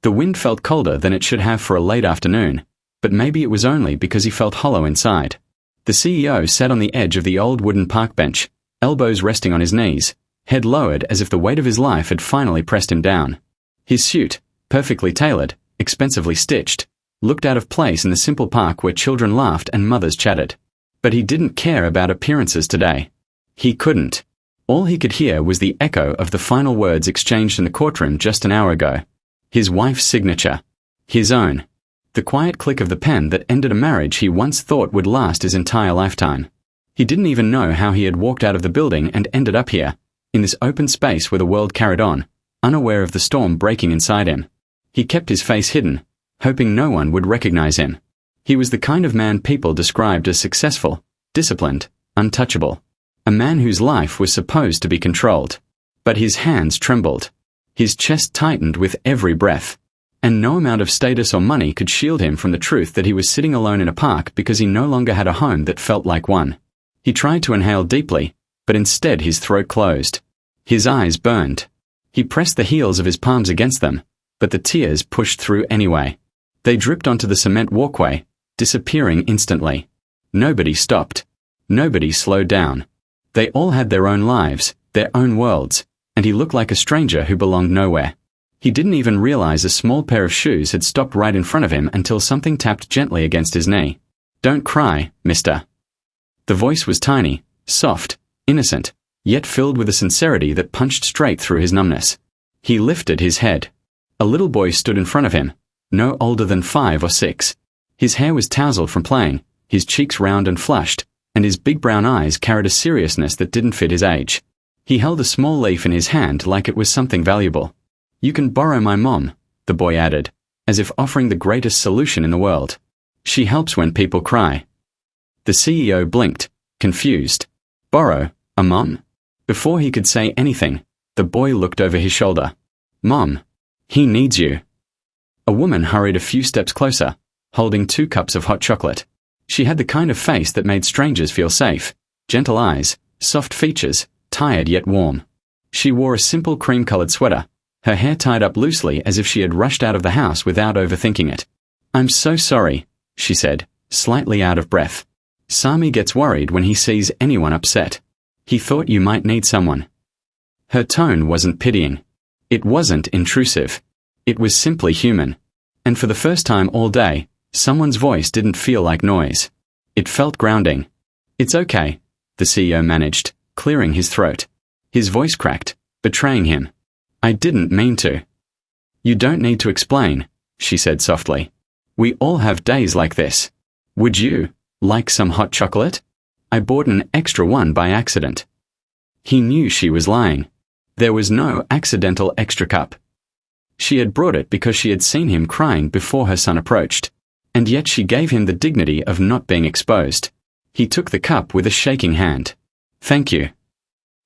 The wind felt colder than it should have for a late afternoon, but maybe it was only because he felt hollow inside. The CEO sat on the edge of the old wooden park bench, elbows resting on his knees, head lowered as if the weight of his life had finally pressed him down. His suit, perfectly tailored, expensively stitched, looked out of place in the simple park where children laughed and mothers chatted. But he didn't care about appearances today. He couldn't. All he could hear was the echo of the final words exchanged in the courtroom just an hour ago. His wife's signature. His own. The quiet click of the pen that ended a marriage he once thought would last his entire lifetime. He didn't even know how he had walked out of the building and ended up here, in this open space where the world carried on, unaware of the storm breaking inside him. He kept his face hidden, hoping no one would recognize him. He was the kind of man people described as successful, disciplined, untouchable. A man whose life was supposed to be controlled. But his hands trembled. His chest tightened with every breath. And no amount of status or money could shield him from the truth that he was sitting alone in a park because he no longer had a home that felt like one. He tried to inhale deeply, but instead his throat closed. His eyes burned. He pressed the heels of his palms against them, but the tears pushed through anyway. They dripped onto the cement walkway, disappearing instantly. Nobody stopped. Nobody slowed down. They all had their own lives, their own worlds, and he looked like a stranger who belonged nowhere. He didn't even realize a small pair of shoes had stopped right in front of him until something tapped gently against his knee. "Don't cry, mister." The voice was tiny, soft, innocent, yet filled with a sincerity that punched straight through his numbness. He lifted his head. A little boy stood in front of him, no older than 5 or 6. His hair was tousled from playing, his cheeks round and flushed, and his big brown eyes carried a seriousness that didn't fit his age. He held a small leaf in his hand like it was something valuable. "You can borrow my mom," the boy added, as if offering the greatest solution in the world. "She helps when people cry." The CEO blinked, confused. "Borrow a mom?" Before he could say anything, the boy looked over his shoulder. "Mom, he needs you." A woman hurried a few steps closer, holding 2 cups of hot chocolate. She had the kind of face that made strangers feel safe, gentle eyes, soft features, tired yet warm. She wore a simple cream-colored sweater, her hair tied up loosely as if she had rushed out of the house without overthinking it. "I'm so sorry," she said, slightly out of breath. "Sami gets worried when he sees anyone upset. He thought you might need someone." Her tone wasn't pitying. It wasn't intrusive. It was simply human. And for the first time all day, someone's voice didn't feel like noise. It felt grounding. "It's okay," the CEO managed, clearing his throat. His voice cracked, betraying him. "I didn't mean to." "You don't need to explain," she said softly. "We all have days like this. Would you like some hot chocolate? I bought an extra one by accident." He knew she was lying. There was no accidental extra cup. She had brought it because she had seen him crying before her son approached. And yet she gave him the dignity of not being exposed. He took the cup with a shaking hand. "Thank you."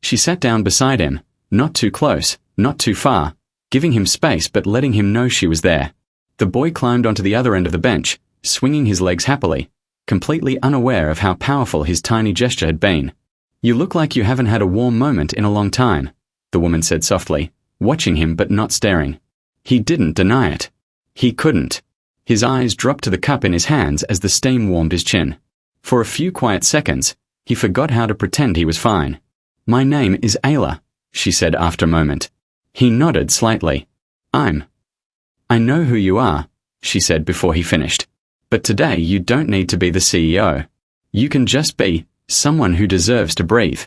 She sat down beside him, not too close, not too far, giving him space but letting him know she was there. The boy climbed onto the other end of the bench, swinging his legs happily, completely unaware of how powerful his tiny gesture had been. "You look like you haven't had a warm moment in a long time," the woman said softly, watching him but not staring. He didn't deny it. He couldn't. His eyes dropped to the cup in his hands as the steam warmed his chin. For a few quiet seconds, he forgot how to pretend he was fine. "My name is Ayla," she said after a moment. He nodded slightly. I know who you are," she said before he finished. "But today you don't need to be the CEO. You can just be someone who deserves to breathe."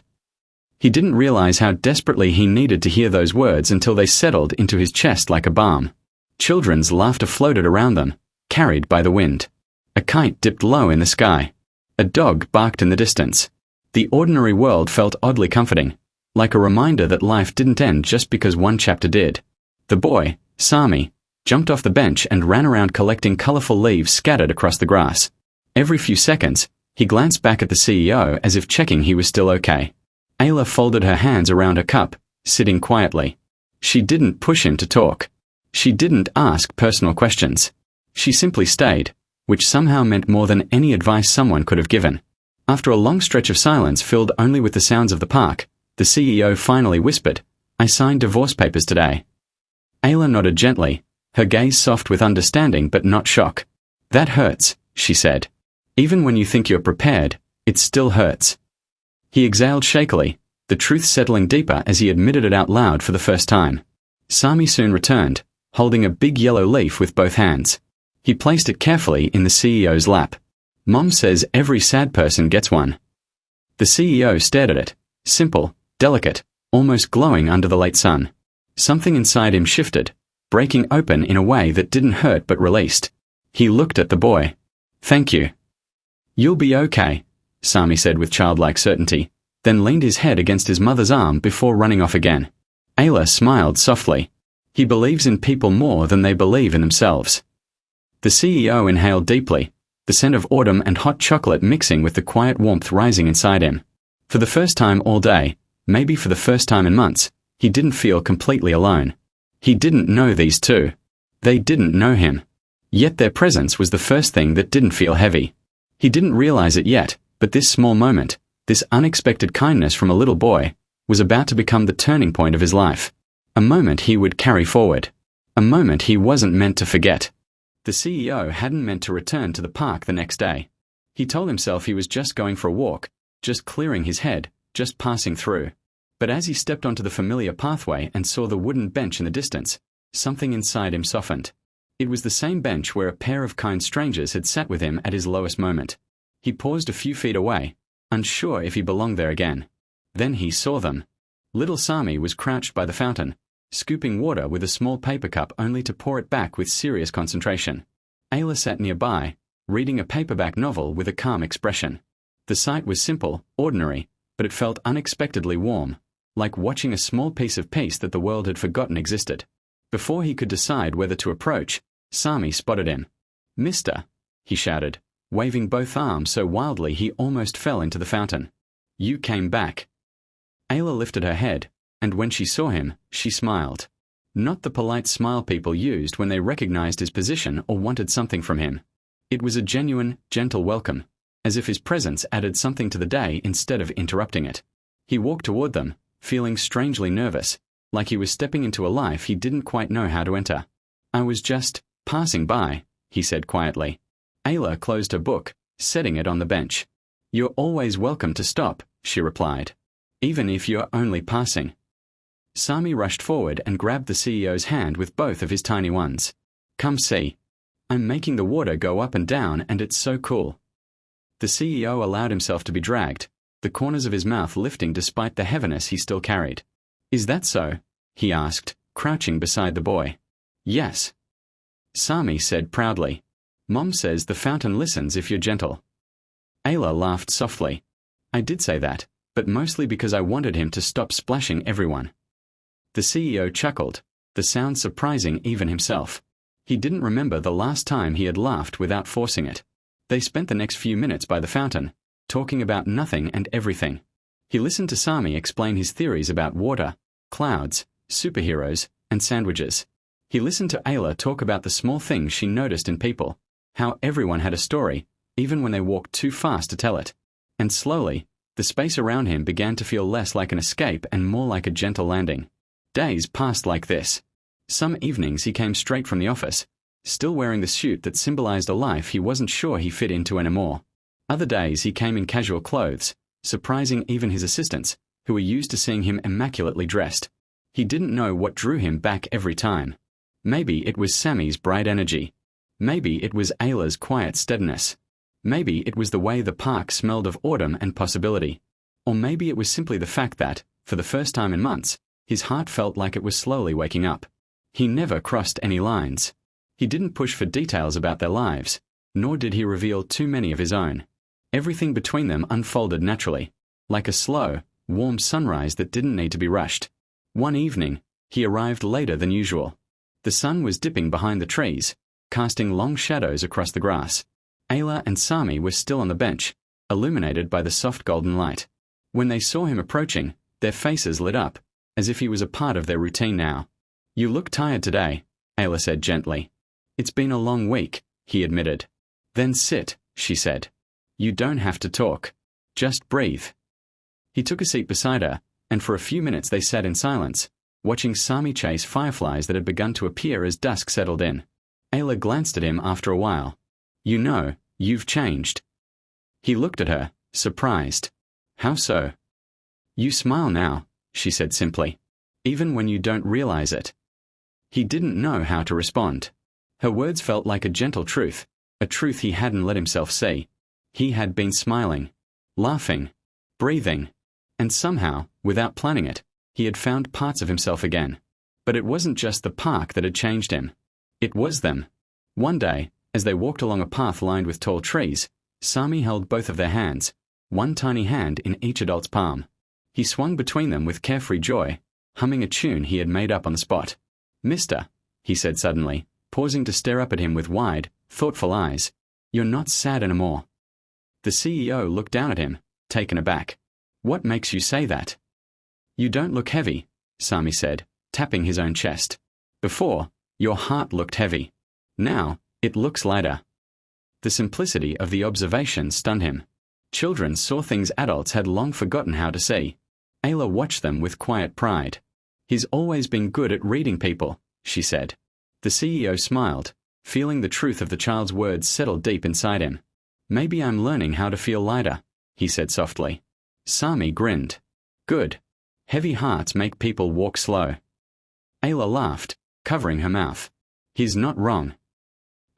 He didn't realize how desperately he needed to hear those words until they settled into his chest like a balm. Children's laughter floated around them, carried by the wind. A kite dipped low in the sky. A dog barked in the distance. The ordinary world felt oddly comforting, like a reminder that life didn't end just because one chapter did. The boy, Sami, jumped off the bench and ran around collecting colorful leaves scattered across the grass. Every few seconds, he glanced back at the CEO as if checking he was still okay. Ayla folded her hands around her cup, sitting quietly. She didn't push him to talk. She didn't ask personal questions. She simply stayed, which somehow meant more than any advice someone could have given. After a long stretch of silence filled only with the sounds of the park, the CEO finally whispered, "I signed divorce papers today." Ayla nodded gently, her gaze soft with understanding but not shock. "That hurts," she said. "Even when you think you're prepared, it still hurts." He exhaled shakily, the truth settling deeper as he admitted it out loud for the first time. Sami soon returned, holding a big yellow leaf with both hands. He placed it carefully in the CEO's lap. "Mom says every sad person gets one." The CEO stared at it, simple, delicate, almost glowing under the late sun. Something inside him shifted, breaking open in a way that didn't hurt but released. He looked at the boy. "Thank you." "You'll be okay," Sami said with childlike certainty, then leaned his head against his mother's arm before running off again. Ayla smiled softly. He believes in people more than they believe in themselves. The CEO inhaled deeply, the scent of autumn and hot chocolate mixing with the quiet warmth rising inside him. For the first time all day, maybe for the first time in months, he didn't feel completely alone. He didn't know these two. They didn't know him. Yet their presence was the first thing that didn't feel heavy. He didn't realize it yet, but this small moment, this unexpected kindness from a little boy, was about to become the turning point of his life. A moment he would carry forward. A moment he wasn't meant to forget. The CEO hadn't meant to return to the park the next day. He told himself he was just going for a walk, just clearing his head, just passing through. But as he stepped onto the familiar pathway and saw the wooden bench in the distance, something inside him softened. It was the same bench where a pair of kind strangers had sat with him at his lowest moment. He paused a few feet away, unsure if he belonged there again. Then he saw them. Little Sami was crouched by the fountain, scooping water with a small paper cup only to pour it back with serious concentration. Ayla sat nearby, reading a paperback novel with a calm expression. The sight was simple, ordinary, but it felt unexpectedly warm, like watching a small piece of peace that the world had forgotten existed. Before he could decide whether to approach, Sami spotted him. "Mister," he shouted, waving both arms so wildly he almost fell into the fountain. "You came back." Ayla lifted her head, and when she saw him, she smiled. Not the polite smile people used when they recognized his position or wanted something from him. It was a genuine, gentle welcome, as if his presence added something to the day instead of interrupting it. He walked toward them, feeling strangely nervous, like he was stepping into a life he didn't quite know how to enter. "I was just passing by," he said quietly. Ayla closed her book, setting it on the bench. "You're always welcome to stop," she replied. "Even if you're only passing." Sami rushed forward and grabbed the CEO's hand with both of his tiny ones. "Come see. I'm making the water go up and down and it's so cool." The CEO allowed himself to be dragged, the corners of his mouth lifting despite the heaviness he still carried. "Is that so?" he asked, crouching beside the boy. "Yes." Sami said proudly. "Mom says the fountain listens if you're gentle." Ayla laughed softly. "I did say that, but mostly because I wanted him to stop splashing everyone." The CEO chuckled, the sound surprising even himself. He didn't remember the last time he had laughed without forcing it. They spent the next few minutes by the fountain, talking about nothing and everything. He listened to Sami explain his theories about water, clouds, superheroes, and sandwiches. He listened to Ayla talk about the small things she noticed in people, how everyone had a story, even when they walked too fast to tell it. And slowly, the space around him began to feel less like an escape and more like a gentle landing. Days passed like this. Some evenings he came straight from the office, still wearing the suit that symbolized a life he wasn't sure he fit into anymore. Other days he came in casual clothes, surprising even his assistants, who were used to seeing him immaculately dressed. He didn't know what drew him back every time. Maybe it was Sami's bright energy. Maybe it was Ayla's quiet steadiness. Maybe it was the way the park smelled of autumn and possibility. Or maybe it was simply the fact that, for the first time in months, his heart felt like it was slowly waking up. He never crossed any lines. He didn't push for details about their lives, nor did he reveal too many of his own. Everything between them unfolded naturally, like a slow, warm sunrise that didn't need to be rushed. One evening, he arrived later than usual. The sun was dipping behind the trees, casting long shadows across the grass. Ayla and Sami were still on the bench, illuminated by the soft golden light. When they saw him approaching, their faces lit up, as if he was a part of their routine now. "You look tired today," Ayla said gently. "It's been a long week," he admitted. "Then sit," she said. "You don't have to talk. Just breathe." He took a seat beside her, and for a few minutes they sat in silence, watching Sami chase fireflies that had begun to appear as dusk settled in. Ayla glanced at him after a while. "You know, you've changed." He looked at her, surprised. "How so?" "You smile now," she said simply. "Even when you don't realize it." He didn't know how to respond. Her words felt like a gentle truth, a truth he hadn't let himself see. He had been smiling, laughing, breathing, and somehow, without planning it, he had found parts of himself again. But it wasn't just the park that had changed him. It was them. One day, as they walked along a path lined with tall trees, Sami held both of their hands, one tiny hand in each adult's palm. He swung between them with carefree joy, humming a tune he had made up on the spot. "Mister," he said suddenly, pausing to stare up at him with wide, thoughtful eyes, "you're not sad anymore." The CEO looked down at him, taken aback. "What makes you say that?" "You don't look heavy," Sami said, tapping his own chest. "Before, your heart looked heavy. Now, it looks lighter." The simplicity of the observation stunned him. Children saw things adults had long forgotten how to see. Ayla watched them with quiet pride. "He's always been good at reading people," she said. The CEO smiled, feeling the truth of the child's words settle deep inside him. "Maybe I'm learning how to feel lighter," he said softly. Sami grinned. "Good. Heavy hearts make people walk slow." Ayla laughed, covering her mouth. "He's not wrong."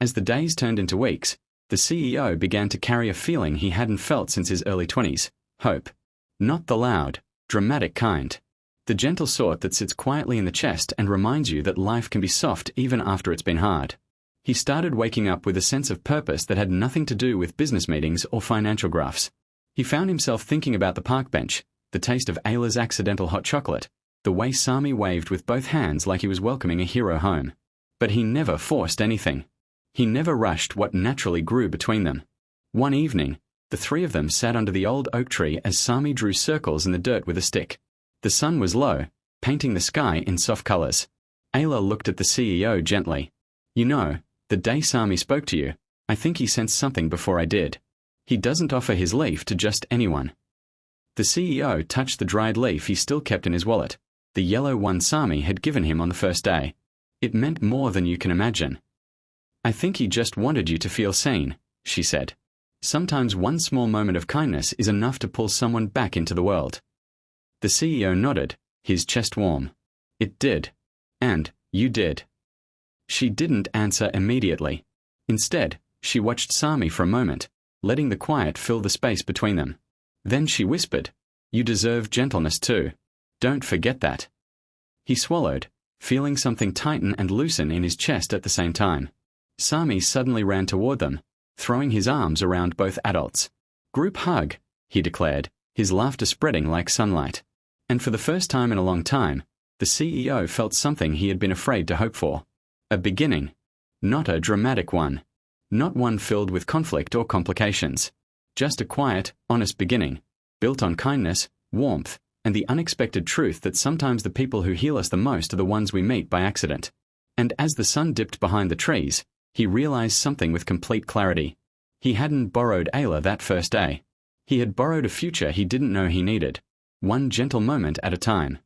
As the days turned into weeks, the CEO began to carry a feeling he hadn't felt since his early 20s, hope. Not the loud, dramatic kind. The gentle sort that sits quietly in the chest and reminds you that life can be soft even after it's been hard. He started waking up with a sense of purpose that had nothing to do with business meetings or financial graphs. He found himself thinking about the park bench, the taste of Ayla's accidental hot chocolate, the way Sami waved with both hands like he was welcoming a hero home. But he never forced anything. He never rushed what naturally grew between them. One evening, the three of them sat under the old oak tree as Sami drew circles in the dirt with a stick. The sun was low, painting the sky in soft colors. Ayla looked at the CEO gently. "You know, the day Sami spoke to you, I think he sensed something before I did. He doesn't offer his leaf to just anyone." The CEO touched the dried leaf he still kept in his wallet, the yellow one Sami had given him on the first day. "It meant more than you can imagine." "I think he just wanted you to feel seen," she said. "Sometimes one small moment of kindness is enough to pull someone back into the world." The CEO nodded, his chest warm. "It did. And you did." She didn't answer immediately. Instead, she watched Sami for a moment, letting the quiet fill the space between them. Then she whispered, "You deserve gentleness too. Don't forget that." He swallowed, feeling something tighten and loosen in his chest at the same time. Sami suddenly ran toward them, throwing his arms around both adults. "Group hug," he declared, his laughter spreading like sunlight. And for the first time in a long time, the CEO felt something he had been afraid to hope for. A beginning. Not a dramatic one. Not one filled with conflict or complications. Just a quiet, honest beginning, built on kindness, warmth, and the unexpected truth that sometimes the people who heal us the most are the ones we meet by accident. And as the sun dipped behind the trees, he realized something with complete clarity. He hadn't borrowed Ayla that first day. He had borrowed a future he didn't know he needed, one gentle moment at a time.